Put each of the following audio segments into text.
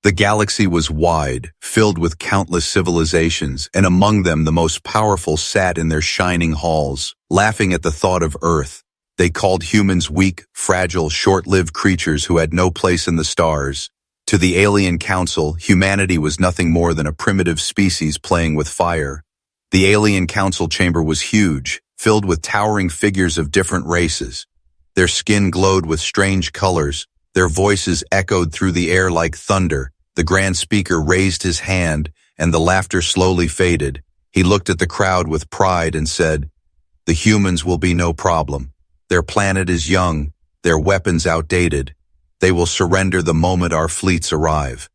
The galaxy was wide, filled with countless civilizations, and among them the most powerful sat in their shining halls, laughing at the thought of Earth. They called humans weak, fragile, short-lived creatures who had no place in the stars. To the alien council, humanity was nothing more than a primitive species playing with fire. The alien council chamber was huge, filled with towering figures of different races. Their skin glowed with strange colors. Their voices echoed through the air like thunder. The Grand Speaker raised his hand, and the laughter slowly faded. He looked at the crowd with pride and said, "The humans will be no problem. Their planet is young, their weapons outdated. They will surrender the moment our fleets arrive."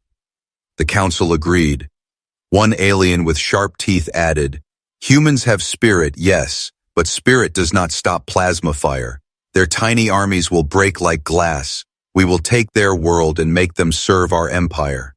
The council agreed. One alien with sharp teeth added, "Humans have spirit, yes, but spirit does not stop plasma fire. Their tiny armies will break like glass. We will take their world and make them serve our empire."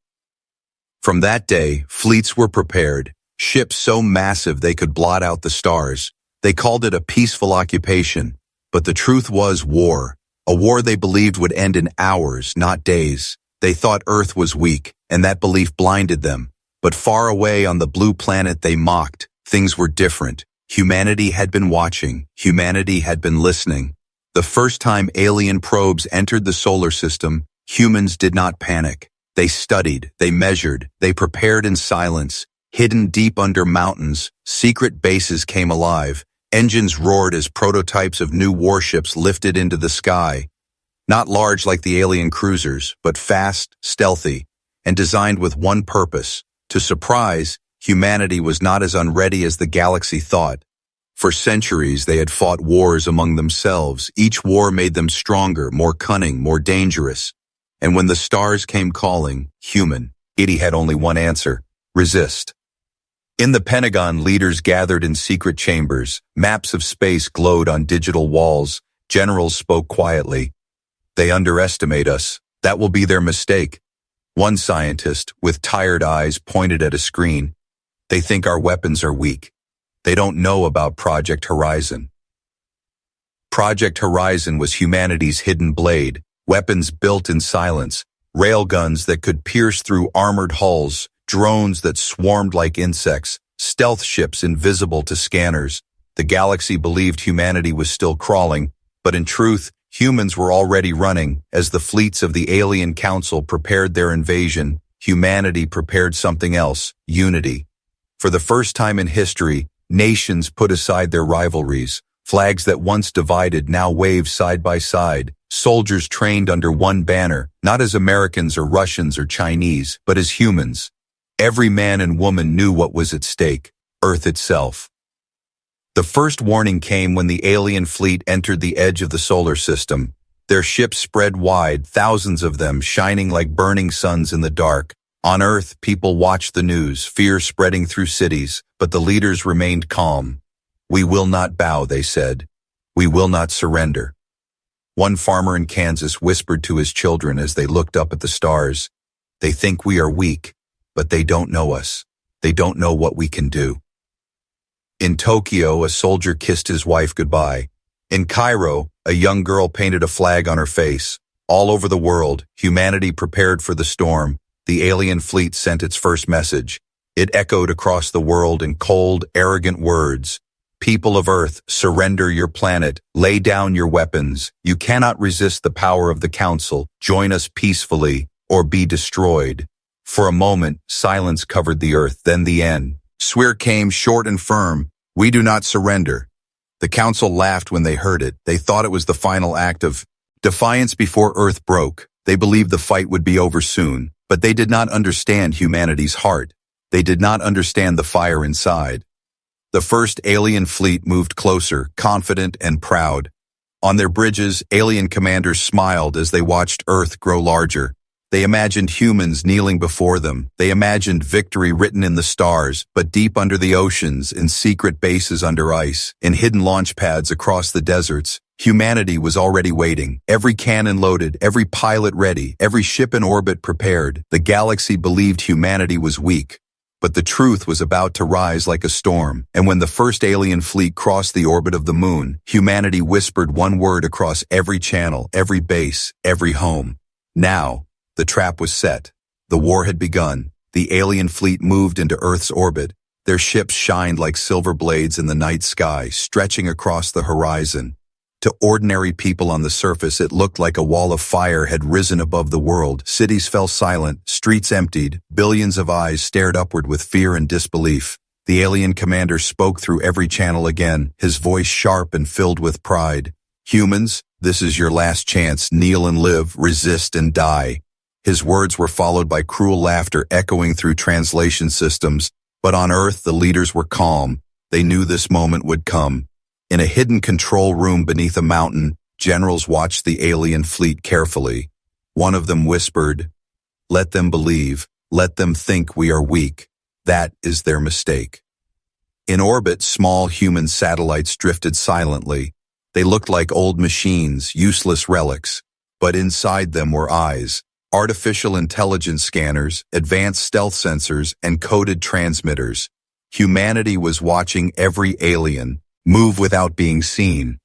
From that day, fleets were prepared, ships so massive they could blot out the stars. They called it a peaceful occupation, but the truth was war. A war they believed would end in hours, not days. They thought Earth was weak, and that belief blinded them. But far away on the blue planet they mocked. Things were different. Humanity had been watching. Humanity had been listening. The first time alien probes entered the solar system, humans did not panic. They studied, they measured, they prepared in silence. Hidden deep under mountains, secret bases came alive. Engines roared as prototypes of new warships lifted into the sky. Not large like the alien cruisers, but fast, stealthy, and designed with one purpose: to surprise. Humanity was not as unready as the galaxy thought. For centuries, they had fought wars among themselves. Each war made them stronger, more cunning, more dangerous. And when the stars came calling, humanity had only one answer: resist. In the Pentagon, leaders gathered in secret chambers. Maps of space glowed on digital walls. Generals spoke quietly. "They underestimate us. That will be their mistake." One scientist, with tired eyes, pointed at a screen. "They think our weapons are weak. They don't know about Project Horizon." Project Horizon was humanity's hidden blade, weapons built in silence, railguns that could pierce through armored hulls, drones that swarmed like insects, stealth ships invisible to scanners. The galaxy believed humanity was still crawling, but in truth, humans were already running. As the fleets of the Alien Council prepared their invasion, humanity prepared something else: unity. For the first time in history, nations put aside their rivalries. Flags that once divided now waved side by side. Soldiers trained under one banner, not as Americans or Russians or Chinese, but as humans. Every man and woman knew what was at stake: Earth itself. The first warning came when the alien fleet entered the edge of the solar system. Their ships spread wide, thousands of them shining like burning suns in the dark. On Earth, people watched the news, fear spreading through cities, but the leaders remained calm. "We will not bow," they said. "We will not surrender." One farmer in Kansas whispered to his children as they looked up at the stars, "They think we are weak, but they don't know us. They don't know what we can do." In Tokyo, a soldier kissed his wife goodbye. In Cairo, a young girl painted a flag on her face. All over the world, humanity prepared for the storm. The alien fleet sent its first message. It echoed across the world in cold, arrogant words. "People of Earth, surrender your planet. Lay down your weapons. You cannot resist the power of the Council. Join us peacefully, or be destroyed." For a moment, silence covered the Earth, then the end. Swear came short and firm: "We do not surrender." The Council laughed when they heard it. They thought it was the final act of defiance before Earth broke. They believed the fight would be over soon, but they did not understand humanity's heart. They did not understand the fire inside. The first alien fleet moved closer, confident and proud. On their bridges, alien commanders smiled as they watched Earth grow larger. They imagined humans kneeling before them. They imagined victory written in the stars, but deep under the oceans, in secret bases under ice, in hidden launch pads across the deserts, humanity was already waiting. Every cannon loaded, every pilot ready, every ship in orbit prepared. The galaxy believed humanity was weak, but the truth was about to rise like a storm. And when the first alien fleet crossed the orbit of the moon, humanity whispered one word across every channel, every base, every home: now. The trap was set. The war had begun. The alien fleet moved into Earth's orbit. Their ships shined like silver blades in the night sky, stretching across the horizon. To ordinary people on the surface, it looked like a wall of fire had risen above the world. Cities fell silent, streets emptied, billions of eyes stared upward with fear and disbelief. The alien commander spoke through every channel again, his voice sharp and filled with pride. "Humans, this is your last chance. Kneel and live, resist and die." His words were followed by cruel laughter echoing through translation systems. But on Earth, the leaders were calm. They knew this moment would come. In a hidden control room beneath a mountain, generals watched the alien fleet carefully. One of them whispered, "Let them believe. Let them think we are weak. That is their mistake." In orbit, small human satellites drifted silently. They looked like old machines, useless relics. But inside them were eyes. Artificial intelligence scanners, advanced stealth sensors, and coded transmitters. Humanity was watching every alien move without being seen.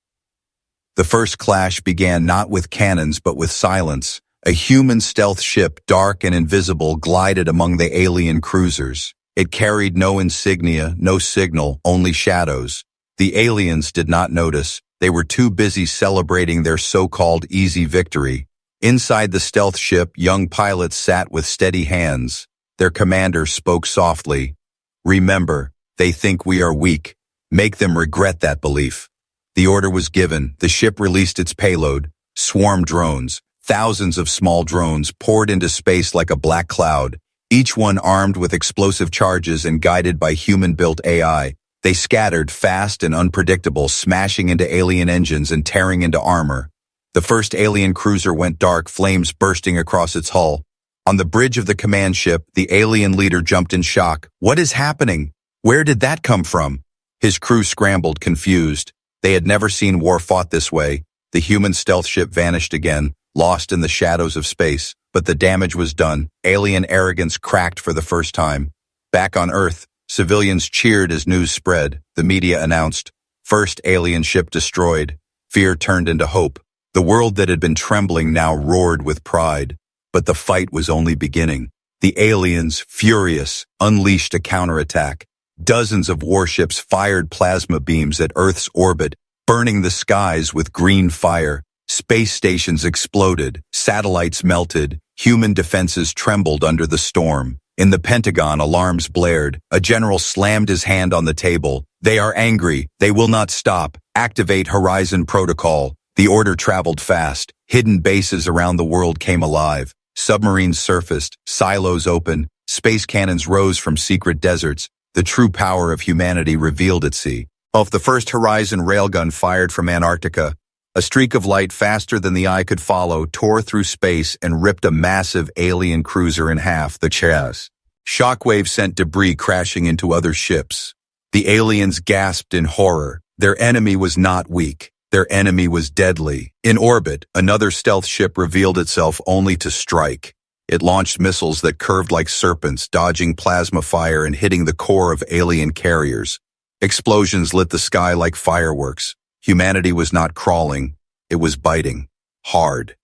The first clash began not with cannons but with silence. A human stealth ship, dark and invisible, glided among the alien cruisers. It carried no insignia, no signal, only shadows. The aliens did not notice. They were too busy celebrating their so-called easy victory. Inside the stealth ship, young pilots sat with steady hands. Their commander spoke softly. "Remember, they think we are weak. Make them regret that belief." The order was given. The ship released its payload. Swarm drones. Thousands of small drones poured into space like a black cloud, each one armed with explosive charges and guided by human-built AI. They scattered, fast and unpredictable, smashing into alien engines and tearing into armor. The first alien cruiser went dark, flames bursting across its hull. On the bridge of the command ship, the alien leader jumped in shock. "What is happening? Where did that come from?" His crew scrambled, confused. They had never seen war fought this way. The human stealth ship vanished again, lost in the shadows of space. But the damage was done. Alien arrogance cracked for the first time. Back on Earth, civilians cheered as news spread. The media announced, "First alien ship destroyed." Fear turned into hope. The world that had been trembling now roared with pride. But the fight was only beginning. The aliens, furious, unleashed a counterattack. Dozens of warships fired plasma beams at Earth's orbit, burning the skies with green fire. Space stations exploded, satellites melted, human defenses trembled under the storm. In the Pentagon, alarms blared. A general slammed his hand on the table. "They are angry. They will not stop. Activate Horizon Protocol." The order traveled fast. Hidden bases around the world came alive. Submarines surfaced, silos opened, space cannons rose from secret deserts. The true power of humanity revealed at sea. Off the first Horizon railgun fired from Antarctica, a streak of light faster than the eye could follow tore through space and ripped a massive alien cruiser in half, the Chaz. Shockwave sent debris crashing into other ships. The aliens gasped in horror. Their enemy was not weak. Their enemy was deadly. In orbit, another stealth ship revealed itself only to strike. It launched missiles that curved like serpents, dodging plasma fire and hitting the core of alien carriers. Explosions lit the sky like fireworks. Humanity was not crawling, it was biting. Hard.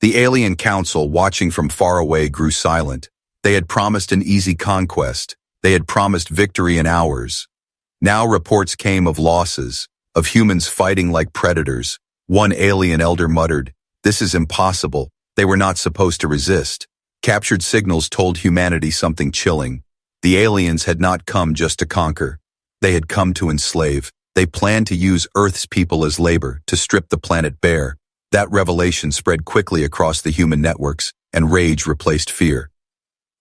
The alien council, watching from far away, grew silent. They had promised an easy conquest. They had promised victory in hours. Now reports came of losses, of humans fighting like predators. One alien elder muttered, "This is impossible. They were not supposed to resist." Captured signals told humanity something chilling. The aliens had not come just to conquer. They had come to enslave. They planned to use Earth's people as labor, to strip the planet bare. That revelation spread quickly across the human networks, and rage replaced fear.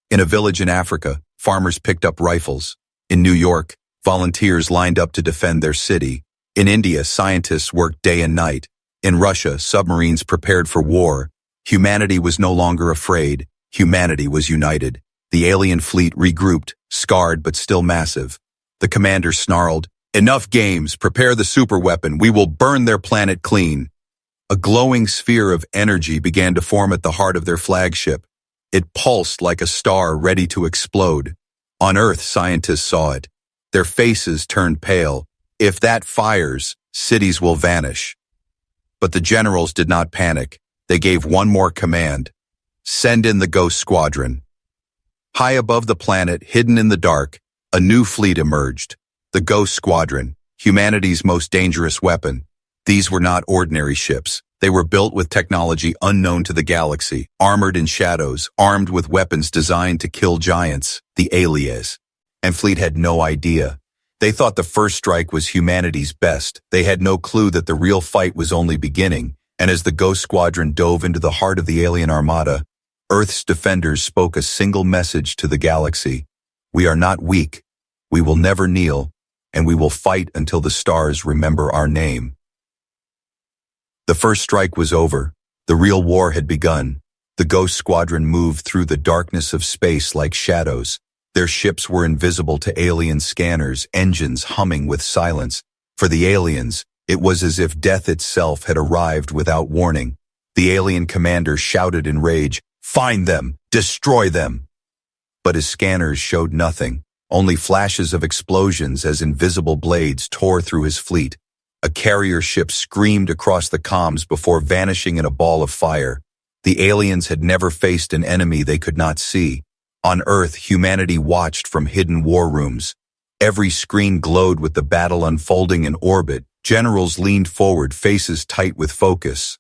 In a village in Africa, farmers picked up rifles. In New York, volunteers lined up to defend their city. In India, scientists worked day and night. In Russia, submarines prepared for war. Humanity was no longer afraid. Humanity was united. The alien fleet regrouped, scarred but still massive. The commander snarled, "Enough games, prepare the superweapon, we will burn their planet clean." A glowing sphere of energy began to form at the heart of their flagship. It pulsed like a star ready to explode. On Earth, scientists saw it. Their faces turned pale. If that fires, cities will vanish. But the generals did not panic. They gave one more command. Send in the Ghost Squadron. High above the planet, hidden in the dark, a new fleet emerged. The Ghost Squadron, humanity's most dangerous weapon. These were not ordinary ships. They were built with technology unknown to the galaxy, armored in shadows, armed with weapons designed to kill giants, the aliens. And Fleet had no idea. They thought the first strike was humanity's best. They had no clue that the real fight was only beginning. And as the Ghost Squadron dove into the heart of the alien armada, Earth's defenders spoke a single message to the galaxy. We are not weak. We will never kneel, and we will fight until the stars remember our name. The first strike was over. The real war had begun. The Ghost Squadron moved through the darkness of space like shadows. Their ships were invisible to alien scanners, engines humming with silence. For the aliens, it was as if death itself had arrived without warning. The alien commander shouted in rage, "Find them! Destroy them!" But his scanners showed nothing, only flashes of explosions as invisible blades tore through his fleet. A carrier ship screamed across the comms before vanishing in a ball of fire. The aliens had never faced an enemy they could not see. On Earth, humanity watched from hidden war rooms. Every screen glowed with the battle unfolding in orbit. Generals leaned forward, faces tight with focus.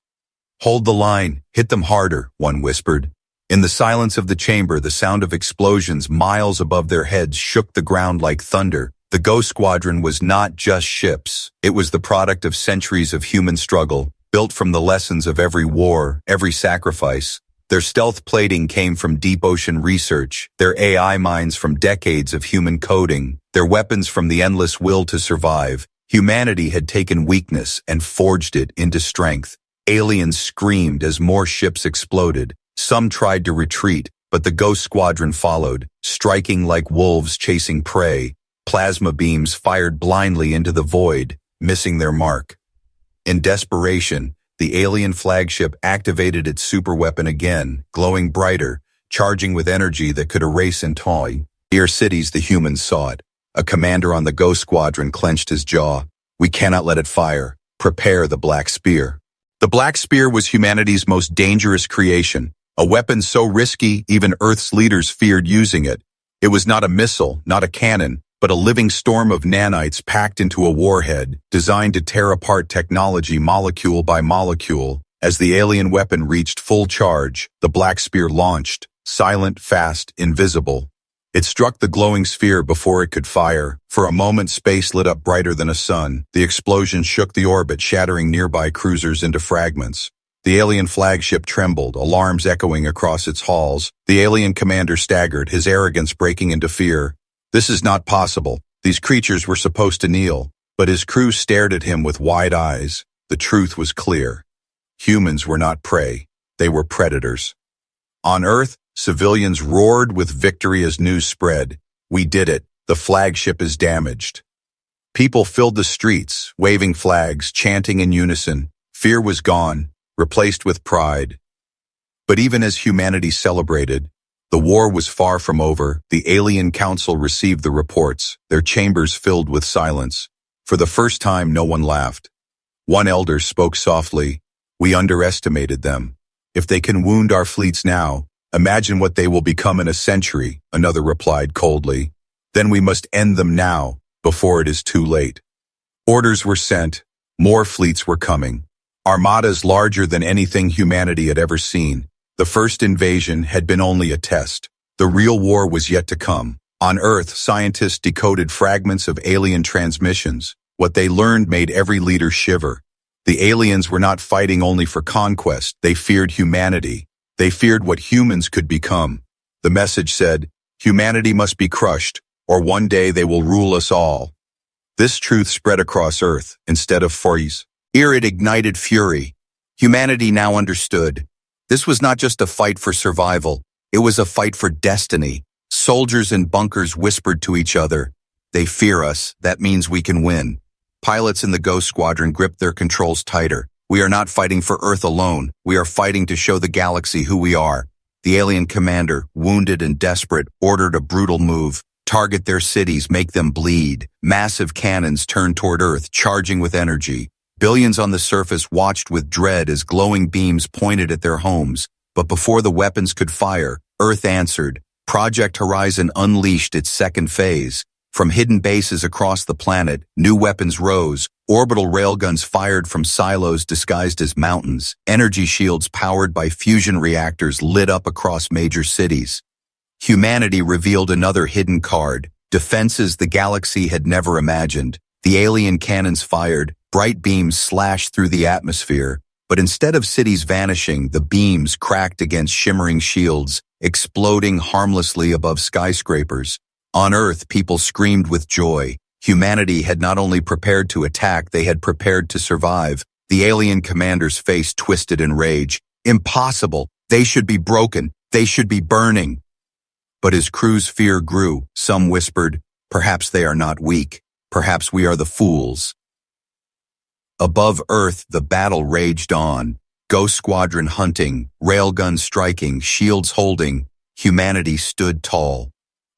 "Hold the line, hit them harder," one whispered. In the silence of the chamber, the sound of explosions miles above their heads shook the ground like thunder. The Ghost Squadron was not just ships. It was the product of centuries of human struggle, built from the lessons of every war, every sacrifice. Their stealth plating came from deep ocean research, their AI minds from decades of human coding, their weapons from the endless will to survive. Humanity had taken weakness and forged it into strength. Aliens screamed as more ships exploded. Some tried to retreat, but the Ghost Squadron followed, striking like wolves chasing prey. Plasma beams fired blindly into the void, missing their mark. In desperation, the alien flagship activated its superweapon again, glowing brighter, charging with energy that could erase and toy. Near cities, the humans saw it. A commander on the Ghost Squadron clenched his jaw. "We cannot let it fire. Prepare the Black Spear." The Black Spear was humanity's most dangerous creation, a weapon so risky even Earth's leaders feared using it. It was not a missile, not a cannon, but a living storm of nanites packed into a warhead, designed to tear apart technology molecule by molecule. As the alien weapon reached full charge, the Black Spear launched, silent, fast, invisible. It struck the glowing sphere before it could fire. For a moment, space lit up brighter than a sun. The explosion shook the orbit, shattering nearby cruisers into fragments. The alien flagship trembled, alarms echoing across its halls. The alien commander staggered, his arrogance breaking into fear. This is not possible. These creatures were supposed to kneel. But his crew stared at him with wide eyes. The truth was clear. Humans were not prey. They were predators. On Earth, civilians roared with victory as news spread. "We did it. The flagship is damaged." People filled the streets, waving flags, chanting in unison. Fear was gone, replaced with pride. But even as humanity celebrated, the war was far from over. The Alien Council received the reports, their chambers filled with silence. For the first time, no one laughed. One elder spoke softly. "We underestimated them. If they can wound our fleets now, imagine what they will become in a century," another replied coldly. "Then we must end them now, before it is too late." Orders were sent. More fleets were coming. Armadas larger than anything humanity had ever seen. The first invasion had been only a test. The real war was yet to come. On Earth, scientists decoded fragments of alien transmissions. What they learned made every leader shiver. The aliens were not fighting only for conquest. They feared humanity. They feared what humans could become. The message said, "Humanity must be crushed, or one day they will rule us all." This truth spread across Earth instead of freeze. Ere it ignited fury. Humanity now understood. This was not just a fight for survival. It was a fight for destiny. Soldiers in bunkers whispered to each other, "They fear us. That means we can win." Pilots in the Ghost Squadron gripped their controls tighter. "We are not fighting for Earth alone. We are fighting to show the galaxy who we are." The alien commander, wounded and desperate, ordered a brutal move. Target their cities, make them bleed. Massive cannons turned toward Earth, charging with energy. Billions on the surface watched with dread as glowing beams pointed at their homes. But before the weapons could fire, Earth answered. Project Horizon unleashed its second phase. From hidden bases across the planet, new weapons rose. Orbital railguns fired from silos disguised as mountains. Energy shields powered by fusion reactors lit up across major cities. Humanity revealed another hidden card, defenses the galaxy had never imagined. The alien cannons fired, bright beams slashed through the atmosphere, but instead of cities vanishing, the beams cracked against shimmering shields, exploding harmlessly above skyscrapers. On Earth, people screamed with joy. Humanity had not only prepared to attack, they had prepared to survive. The alien commander's face twisted in rage. Impossible! They should be broken! They should be burning! But his crew's fear grew. Some whispered, perhaps they are not weak. Perhaps we are the fools. Above Earth, the battle raged on. Ghost Squadron hunting, railguns striking, shields holding. Humanity stood tall.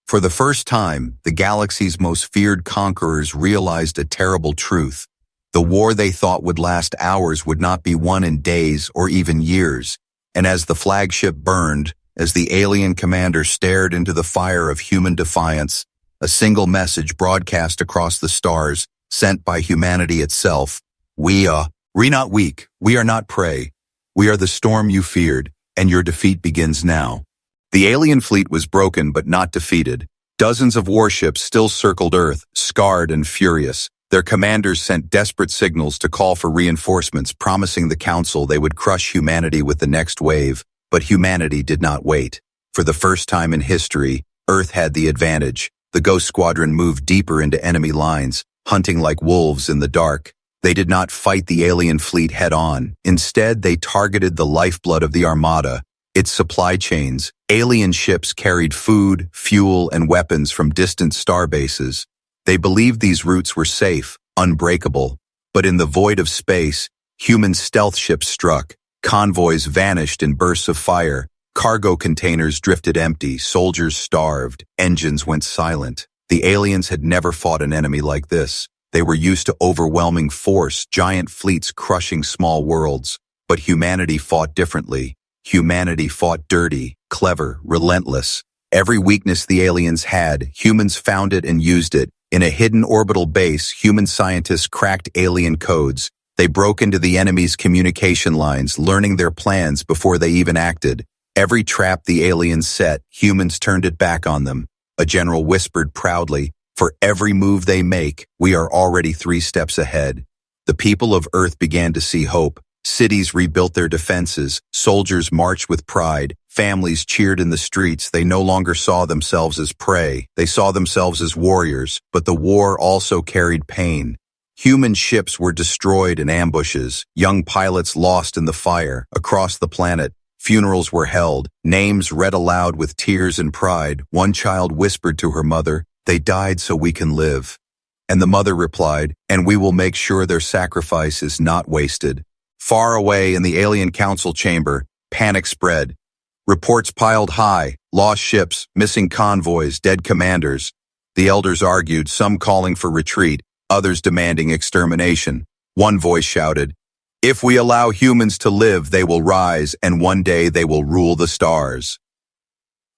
For the first time, the galaxy's most feared conquerors realized a terrible truth. The war they thought would last hours would not be won in days or even years. And as the flagship burned, as the alien commander stared into the fire of human defiance, a single message broadcast across the stars, sent by humanity itself. We are not weak. We are not prey. We are the storm you feared, and your defeat begins now. The alien fleet was broken but not defeated. Dozens of warships still circled Earth, scarred and furious. Their commanders sent desperate signals to call for reinforcements, promising the Council they would crush humanity with the next wave. But humanity did not wait. For the first time in history, Earth had the advantage. The Ghost Squadron moved deeper into enemy lines, hunting like wolves in the dark. They did not fight the alien fleet head-on. Instead, they targeted the lifeblood of the Armada, its supply chains. Alien ships carried food, fuel, and weapons from distant star bases. They believed these routes were safe, unbreakable. But in the void of space, human stealth ships struck. Convoys vanished in bursts of fire. Cargo containers drifted empty. Soldiers starved. Engines went silent. The aliens had never fought an enemy like this. They were used to overwhelming force, giant fleets crushing small worlds. But humanity fought differently. Humanity fought dirty, clever, relentless. Every weakness the aliens had, humans found it and used it. In a hidden orbital base, human scientists cracked alien codes. They broke into the enemy's communication lines, learning their plans before they even acted. Every trap the aliens set, humans turned it back on them. A general whispered proudly, "For every move they make, we are already 3 steps ahead." The people of Earth began to see hope. Cities rebuilt their defenses. Soldiers marched with pride. Families cheered in the streets. They no longer saw themselves as prey. They saw themselves as warriors. But the war also carried pain. Human ships were destroyed in ambushes. Young pilots lost in the fire. Across the planet, funerals were held. Names read aloud with tears and pride. One child whispered to her mother, "They died so we can live." And the mother replied, "And we will make sure their sacrifice is not wasted." Far away in the alien council chamber, panic spread. Reports piled high, lost ships, missing convoys, dead commanders. The elders argued, some calling for retreat, others demanding extermination. One voice shouted, "If we allow humans to live, they will rise, and one day they will rule the stars."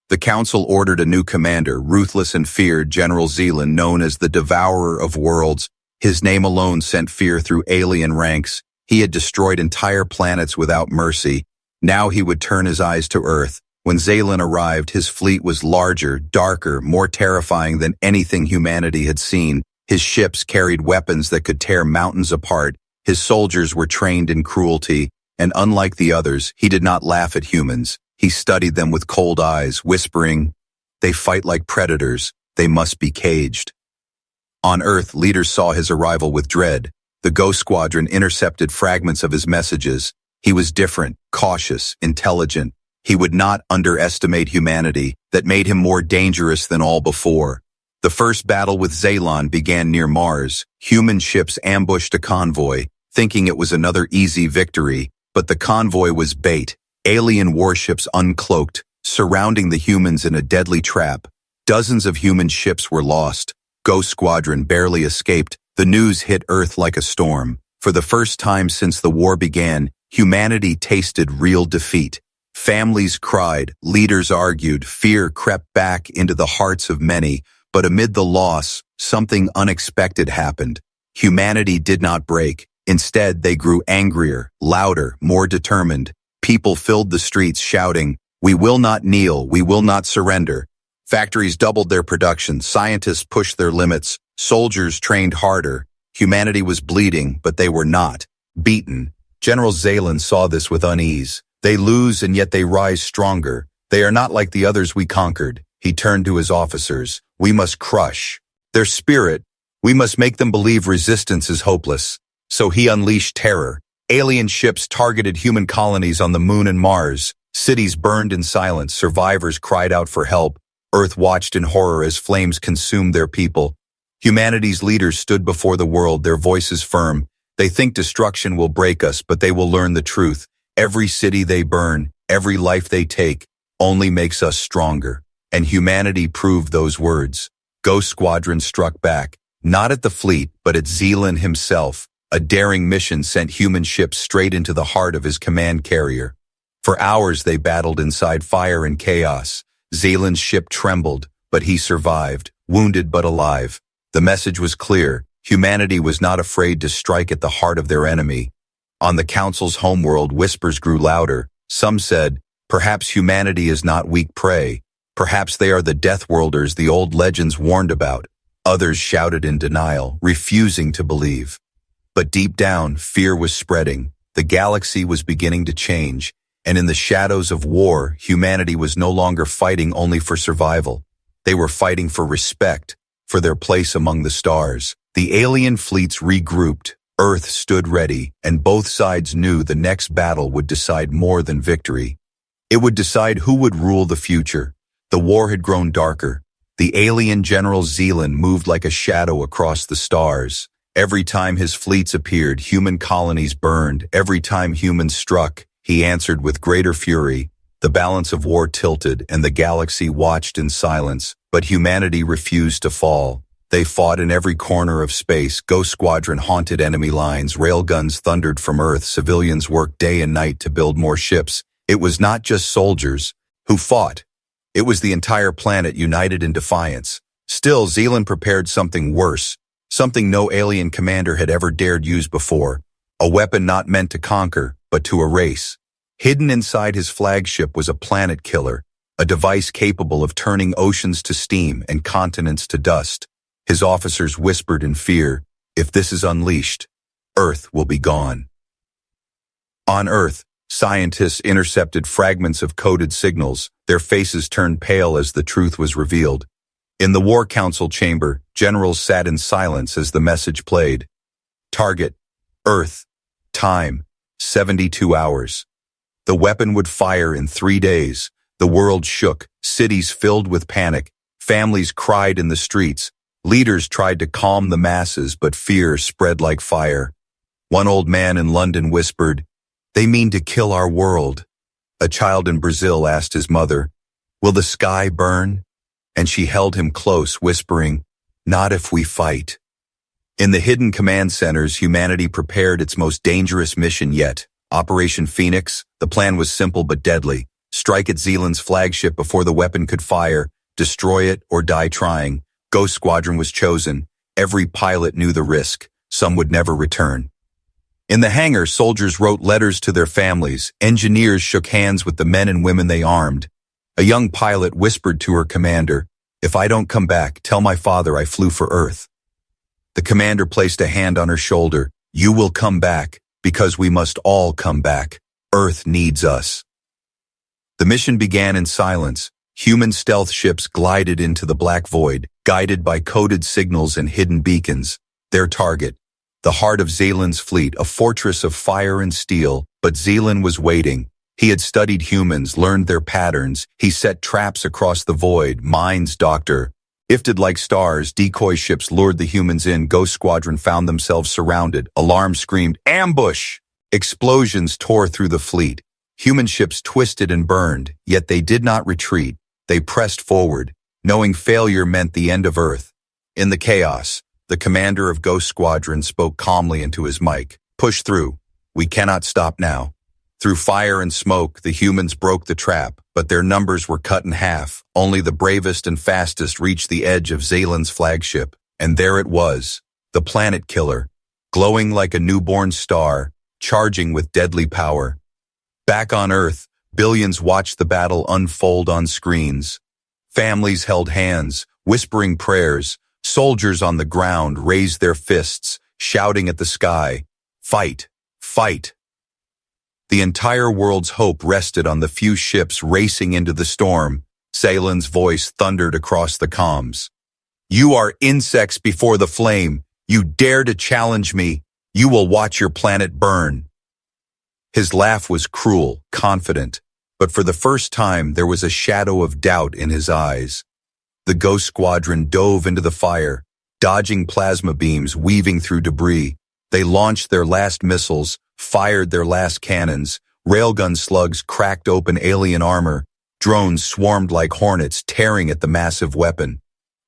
The council ordered a new commander, ruthless and feared General Zealand, known as the Devourer of Worlds. His name alone sent fear through alien ranks. He had destroyed entire planets without mercy. Now he would turn his eyes to Earth. When Zaylan arrived, his fleet was larger, darker, more terrifying than anything humanity had seen. His ships carried weapons that could tear mountains apart. His soldiers were trained in cruelty, and unlike the others, he did not laugh at humans. He studied them with cold eyes, whispering, "They fight like predators. They must be caged." On Earth, leaders saw his arrival with dread. The Ghost Squadron intercepted fragments of his messages. He was different, cautious, intelligent. He would not underestimate humanity. That made him more dangerous than all before. The first battle with Zaylan began near Mars. Human ships ambushed a convoy, thinking it was another easy victory, but the convoy was bait. Alien warships uncloaked, surrounding the humans in a deadly trap. Dozens of human ships were lost. Ghost Squadron barely escaped. The news hit Earth like a storm. For the first time since the war began, humanity tasted real defeat. Families cried, leaders argued, fear crept back into the hearts of many, but amid the loss, something unexpected happened. Humanity did not break. Instead, they grew angrier, louder, more determined. People filled the streets shouting, "We will not kneel, we will not surrender." Factories doubled their production, scientists pushed their limits, soldiers trained harder. Humanity was bleeding, but they were not. Beaten. General Zaylan saw this with unease. They lose and yet they rise stronger. They are not like the others we conquered. He turned to his officers. We must crush their spirit. We must make them believe resistance is hopeless. So he unleashed terror. Alien ships targeted human colonies on the moon and Mars. Cities burned in silence. Survivors cried out for help. Earth watched in horror as flames consumed their people. Humanity's leaders stood before the world, their voices firm. They think destruction will break us, but they will learn the truth. Every city they burn, every life they take, only makes us stronger. And humanity proved those words. Ghost Squadron struck back, not at the fleet, but at Zealand himself. A daring mission sent human ships straight into the heart of his command carrier. For hours they battled inside fire and chaos. Zealand's ship trembled, but he survived, wounded but alive. The message was clear. Humanity was not afraid to strike at the heart of their enemy. On the Council's homeworld, whispers grew louder. Some said, perhaps humanity is not weak prey. Perhaps they are the Death Worlders the old legends warned about. Others shouted in denial, refusing to believe. But deep down, fear was spreading. The galaxy was beginning to change, and in the shadows of war, humanity was no longer fighting only for survival. They were fighting for respect, for their place among the stars. The alien fleets regrouped. Earth stood ready, and both sides knew the next battle would decide more than victory. It would decide who would rule the future. The war had grown darker. The alien General Zealand moved like a shadow across the stars. Every time his fleets appeared, human colonies burned. Every time humans struck, he answered with greater fury. The balance of war tilted, and the galaxy watched in silence. But humanity refused to fall. They fought in every corner of space. Ghost Squadron haunted enemy lines. Railguns thundered from Earth. Civilians worked day and night to build more ships. It was not just soldiers who fought. It was the entire planet united in defiance. Still, Zealand prepared something worse. Something no alien commander had ever dared use before. A weapon not meant to conquer, but to erase. Hidden inside his flagship was a planet killer, a device capable of turning oceans to steam and continents to dust. His officers whispered in fear, if this is unleashed, Earth will be gone. On Earth, scientists intercepted fragments of coded signals. Their faces turned pale as the truth was revealed. In the War Council chamber, generals sat in silence as the message played. Target, Earth, time, 72 hours. The weapon would fire in 3 days. The world shook, cities filled with panic, families cried in the streets. Leaders tried to calm the masses, but fear spread like fire. One old man in London whispered, "They mean to kill our world." A child in Brazil asked his mother, "Will the sky burn?" And she held him close, whispering, "Not if we fight." In the hidden command centers, humanity prepared its most dangerous mission yet. Operation Phoenix. The plan was simple but deadly. Strike at Zealand's flagship before the weapon could fire, destroy it or die trying. Ghost Squadron was chosen. Every pilot knew the risk. Some would never return. In the hangar, soldiers wrote letters to their families. Engineers shook hands with the men and women they armed. A young pilot whispered to her commander, "If I don't come back, tell my father I flew for Earth." The commander placed a hand on her shoulder. "You will come back, because we must all come back. Earth needs us." The mission began in silence. Human stealth ships glided into the black void, guided by coded signals and hidden beacons. Their target, the heart of Zealand's fleet, a fortress of fire and steel. But Zealand was waiting. He had studied humans, learned their patterns. He set traps across the void. Minds, doctor. Ifted like stars, decoy ships lured the humans in. Ghost Squadron found themselves surrounded. Alarms screamed, "Ambush!" Explosions tore through the fleet. Human ships twisted and burned, yet they did not retreat. They pressed forward, knowing failure meant the end of Earth. In the chaos, the commander of Ghost Squadron spoke calmly into his mic. "Push through. We cannot stop now." Through fire and smoke, the humans broke the trap, but their numbers were cut in half. Only the bravest and fastest reached the edge of Zaylan's flagship. And there it was, the planet killer, glowing like a newborn star, charging with deadly power. Back on Earth, billions watched the battle unfold on screens. Families held hands, whispering prayers. Soldiers on the ground raised their fists, shouting at the sky, "Fight! Fight!" The entire world's hope rested on the few ships racing into the storm. Zaylan's voice thundered across the comms. "You are insects before the flame. You dare to challenge me. You will watch your planet burn." His laugh was cruel, confident, but for the first time there was a shadow of doubt in his eyes. The Ghost Squadron dove into the fire, dodging plasma beams weaving through debris. They launched their last missiles, fired their last cannons. Railgun slugs cracked open alien armor. Drones swarmed like hornets, tearing at the massive weapon.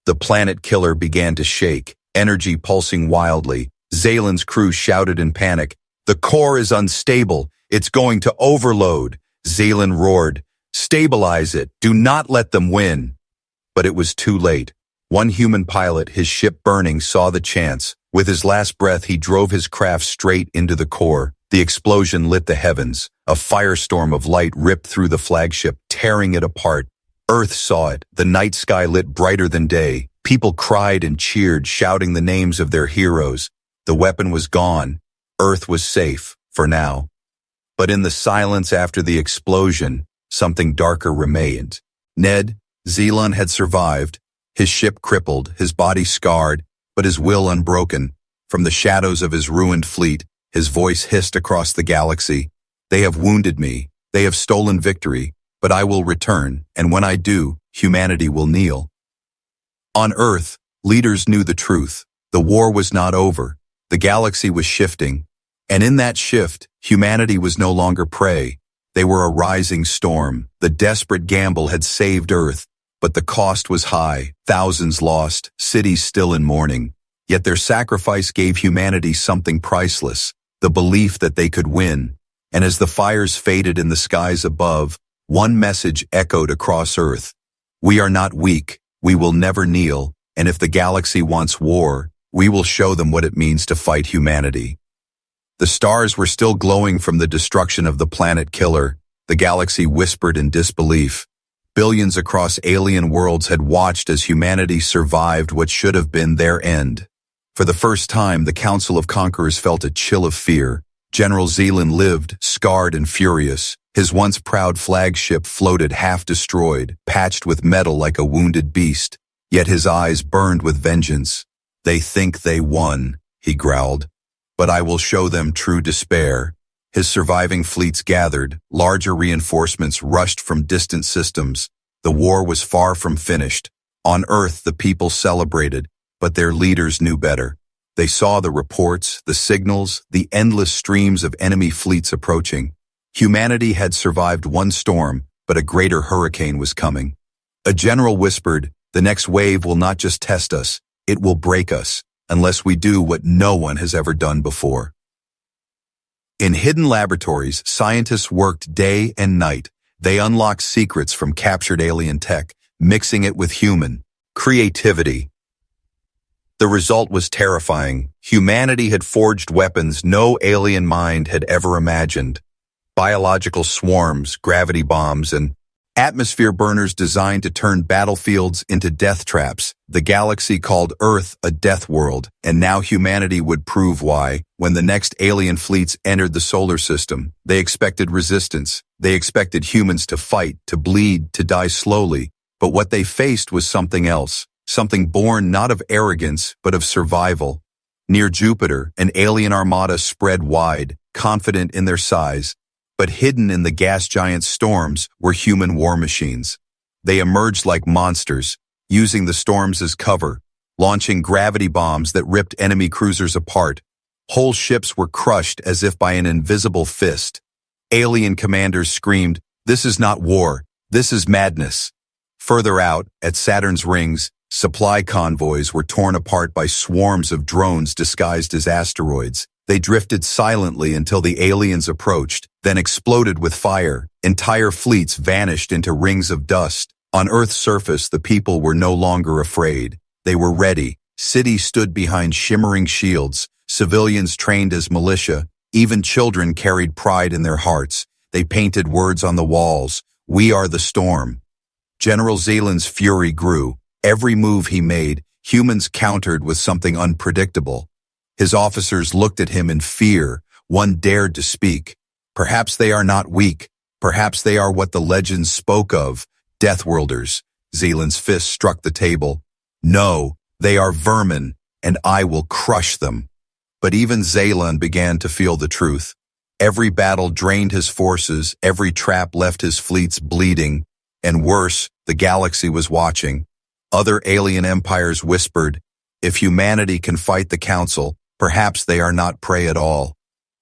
The planet killer began to shake, energy pulsing wildly. Zaylan's crew shouted in panic, "The core is unstable. It's going to overload." Zaylan roared, "Stabilize it. Do not let them win." But it was too late. One human pilot, his ship burning, saw the chance. With his last breath, he drove his craft straight into the core. The explosion lit the heavens. A firestorm of light ripped through the flagship, tearing it apart. Earth saw it. The night sky lit brighter than day. People cried and cheered, shouting the names of their heroes. The weapon was gone. Earth was safe, for now. But in the silence after the explosion, something darker remained. Ned, Zaylan had survived, his ship crippled, his body scarred, but his will unbroken. From the shadows of his ruined fleet, his voice hissed across the galaxy. "They have wounded me. They have stolen victory, but I will return, and when I do, humanity will kneel." On Earth, leaders knew the truth. The war was not over. The galaxy was shifting. And in that shift, humanity was no longer prey. They were a rising storm. The desperate gamble had saved Earth, but the cost was high. Thousands lost, cities still in mourning. Yet their sacrifice gave humanity something priceless, the belief that they could win. And as the fires faded in the skies above, one message echoed across Earth. "We are not weak. We will never kneel. And if the galaxy wants war, we will show them what it means to fight humanity." The stars were still glowing from the destruction of the planet killer. The galaxy whispered in disbelief. Billions across alien worlds had watched as humanity survived what should have been their end. For the first time, the Council of Conquerors felt a chill of fear. General Zaylan lived, scarred and furious. His once proud flagship floated half-destroyed, patched with metal like a wounded beast. Yet his eyes burned with vengeance. "They think they won," he growled. "But I will show them true despair." His surviving fleets gathered, larger reinforcements rushed from distant systems. The war was far from finished. On Earth, the people celebrated, but their leaders knew better. They saw the reports, the signals, the endless streams of enemy fleets approaching. Humanity had survived one storm, but a greater hurricane was coming. A general whispered, "The next wave will not just test us, it will break us, unless we do what no one has ever done before." In hidden laboratories, scientists worked day and night. They unlocked secrets from captured alien tech, mixing it with human creativity. The result was terrifying. Humanity had forged weapons no alien mind had ever imagined. Biological swarms, gravity bombs, and atmosphere burners designed to turn battlefields into death traps. The galaxy called Earth a death world, and now humanity would prove why. When the next alien fleets entered the solar system, they expected resistance. They expected humans to fight, to bleed, to die slowly. But what they faced was something else, something born not of arrogance, but of survival. Near Jupiter, an alien armada spread wide, confident in their size. But hidden in the gas giant storms were human war machines. They emerged like monsters, using the storms as cover, launching gravity bombs that ripped enemy cruisers apart. Whole ships were crushed as if by an invisible fist. Alien commanders screamed, "This is not war, this is madness." Further out, at Saturn's rings, supply convoys were torn apart by swarms of drones disguised as asteroids. They drifted silently until the aliens approached, then exploded with fire. Entire fleets vanished into rings of dust. On Earth's surface, the people were no longer afraid. They were ready. Cities stood behind shimmering shields. Civilians trained as militia. Even children carried pride in their hearts. They painted words on the walls. "We are the storm." General Zealand's fury grew. Every move he made, humans countered with something unpredictable. His officers looked at him in fear. One dared to speak. "Perhaps they are not weak. Perhaps they are what the legends spoke of, Deathworlders." Zealand's fist struck the table. "No, they are vermin, and I will crush them." But even Zealand began to feel the truth. Every battle drained his forces, every trap left his fleets bleeding. And worse, the galaxy was watching. Other alien empires whispered, "If humanity can fight the Council, perhaps they are not prey at all."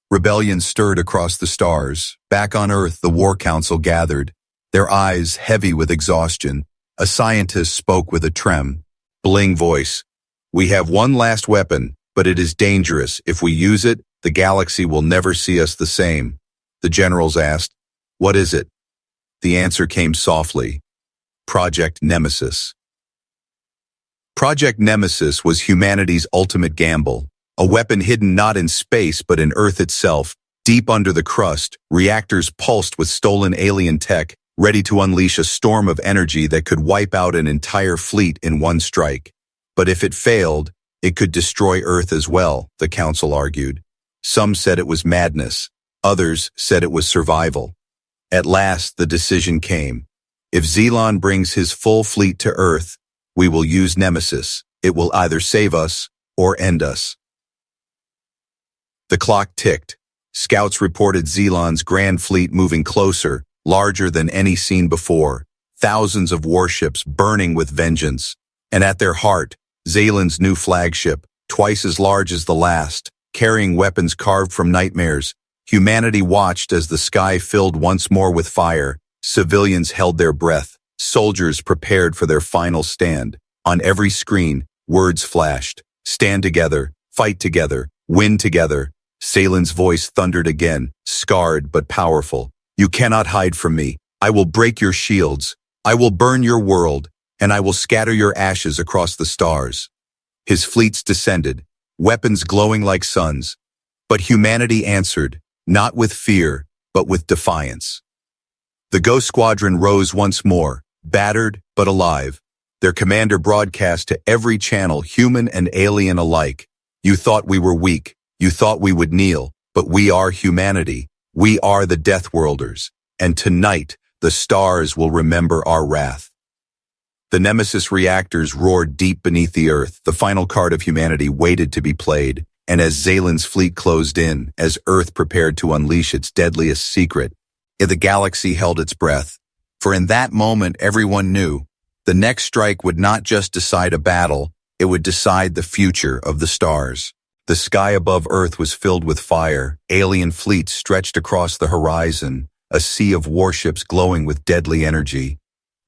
Rebellion stirred across the stars. Back on Earth, the War Council gathered, their eyes heavy with exhaustion. A scientist spoke with a trem. Bling voice. "We have one last weapon, but it is dangerous. If we use it, the galaxy will never see us the same." The generals asked, "What is it?" The answer came softly. Project Nemesis. Project Nemesis was humanity's ultimate gamble. A weapon hidden not in space but in Earth itself. Deep under the crust, reactors pulsed with stolen alien tech, ready to unleash a storm of energy that could wipe out an entire fleet in one strike. But if it failed, it could destroy Earth as well, the Council argued. Some said it was madness. Others said it was survival. At last, the decision came. If Zealand brings his full fleet to Earth, we will use Nemesis. It will either save us or end us. The clock ticked. Scouts reported Zealand's grand fleet moving closer, larger than any seen before. Thousands of warships burning with vengeance. And at their heart, Zealand's new flagship, twice as large as the last, carrying weapons carved from nightmares. Humanity watched as the sky filled once more with fire. Civilians held their breath. Soldiers prepared for their final stand. On every screen, words flashed. Stand together, fight together, win together. Zealand's voice thundered again, scarred but powerful. "You cannot hide from me. I will break your shields. I will burn your world, and I will scatter your ashes across the stars." His fleets descended, weapons glowing like suns. But humanity answered, not with fear, but with defiance. The Ghost Squadron rose once more, battered but alive. Their commander broadcast to every channel, human and alien alike. "You thought we were weak. You thought we would kneel, but we are humanity. We are the Deathworlders, and tonight the stars will remember our wrath." The Nemesis reactors roared deep beneath the Earth. The final card of humanity waited to be played, and as Zealand's fleet closed in, as Earth prepared to unleash its deadliest secret, the galaxy held its breath. For in that moment everyone knew, the next strike would not just decide a battle, it would decide the future of the stars. The sky above Earth was filled with fire. Alien fleets stretched across the horizon, a sea of warships glowing with deadly energy.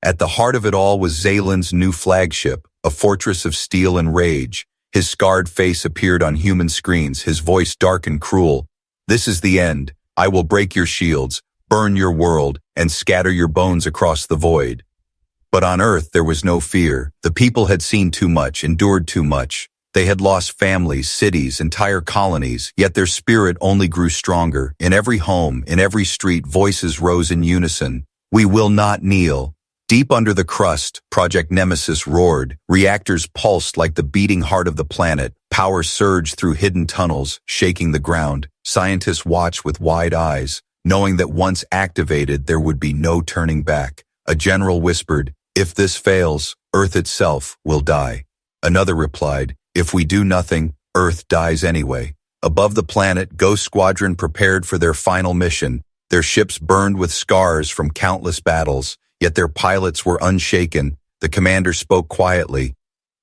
At the heart of it all was Zealand's new flagship, a fortress of steel and rage. His scarred face appeared on human screens, his voice dark and cruel. "This is the end. I will break your shields, burn your world, and scatter your bones across the void." But on Earth there was no fear. The people had seen too much, endured too much. They had lost families, cities, entire colonies, yet their spirit only grew stronger. In every home, in every street, voices rose in unison. "We will not kneel." Deep under the crust, Project Nemesis roared. Reactors pulsed like the beating heart of the planet. Power surged through hidden tunnels, shaking the ground. Scientists watched with wide eyes, knowing that once activated, there would be no turning back. A general whispered, "If this fails, Earth itself will die." Another replied, "If we do nothing, Earth dies anyway." Above the planet, Ghost Squadron prepared for their final mission. Their ships burned with scars from countless battles, yet their pilots were unshaken. The commander spoke quietly.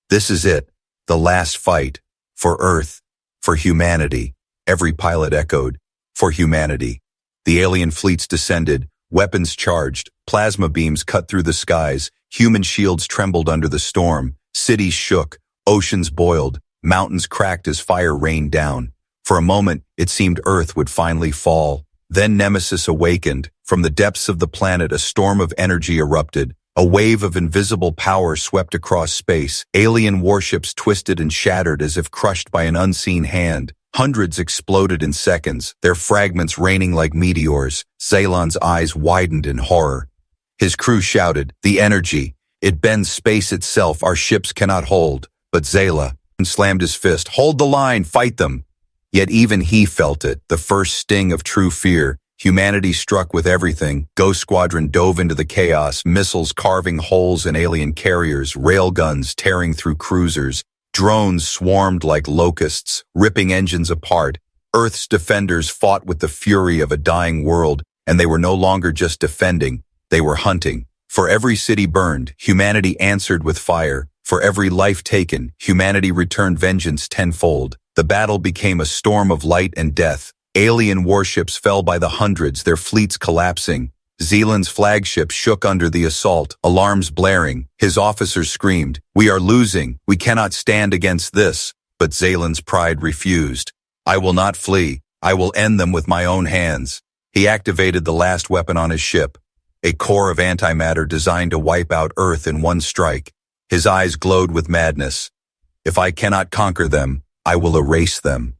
"This is it, the last fight. For Earth, for humanity." Every pilot echoed, "For humanity." The alien fleets descended, weapons charged, plasma beams cut through the skies, human shields trembled under the storm, cities shook, oceans boiled, mountains cracked as fire rained down. For a moment, it seemed Earth would finally fall. Then Nemesis awakened. From the depths of the planet, a storm of energy erupted. A wave of invisible power swept across space. Alien warships twisted and shattered as if crushed by an unseen hand. Hundreds exploded in seconds, their fragments raining like meteors. Zalon's eyes widened in horror. His crew shouted, "The energy! It bends space itself, our ships cannot hold." But Zala slammed his fist. "Hold the line, fight them!" Yet even he felt it, the first sting of true fear. Humanity struck with everything. Ghost Squadron dove into the chaos, missiles carving holes in alien carriers, railguns tearing through cruisers. Drones swarmed like locusts, ripping engines apart. Earth's defenders fought with the fury of a dying world, and they were no longer just defending, they were hunting. For every city burned, humanity answered with fire. For every life taken, humanity returned vengeance tenfold. The battle became a storm of light and death. Alien warships fell by the hundreds, their fleets collapsing. Zealand's flagship shook under the assault, alarms blaring. His officers screamed, "We are losing. We cannot stand against this." But Zealand's pride refused. "I will not flee. I will end them with my own hands." He activated the last weapon on his ship, a core of antimatter designed to wipe out Earth in one strike. His eyes glowed with madness. "If I cannot conquer them, I will erase them."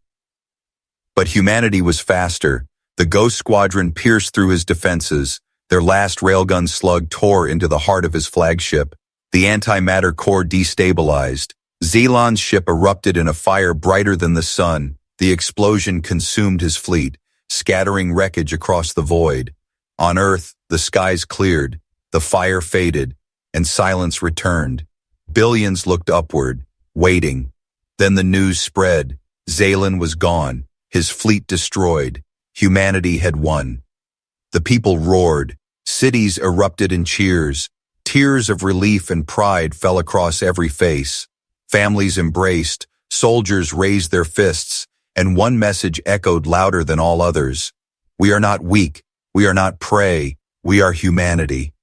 But humanity was faster. The Ghost Squadron pierced through his defenses. Their last railgun slug tore into the heart of his flagship. The antimatter core destabilized. Zealon's ship erupted in a fire brighter than the sun. The explosion consumed his fleet, scattering wreckage across the void. On Earth, the skies cleared, the fire faded, and silence returned. Billions looked upward, waiting. Then the news spread. Zalon was gone, his fleet destroyed. Humanity had won. The people roared. Cities erupted in cheers. Tears of relief and pride fell across every face. Families embraced, soldiers raised their fists, and one message echoed louder than all others. "We are not weak. We are not prey. We are humanity."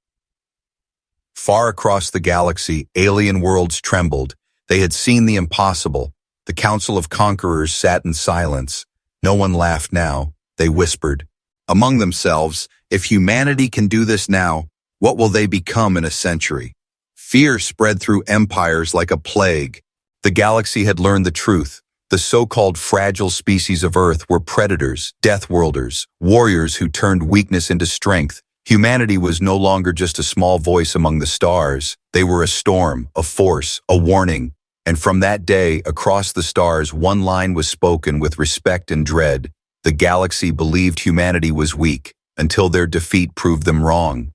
Far across the galaxy, alien worlds trembled. They had seen the impossible. The Council of Conquerors sat in silence. No one laughed now. They whispered among themselves, "If humanity can do this now, what will they become in a century?" Fear spread through empires like a plague. The galaxy had learned the truth. The so-called fragile species of Earth were predators, death-worlders, warriors who turned weakness into strength. Humanity was no longer just a small voice among the stars. They were a storm, a force, a warning. And from that day, across the stars, one line was spoken with respect and dread. The galaxy believed humanity was weak, until their defeat proved them wrong.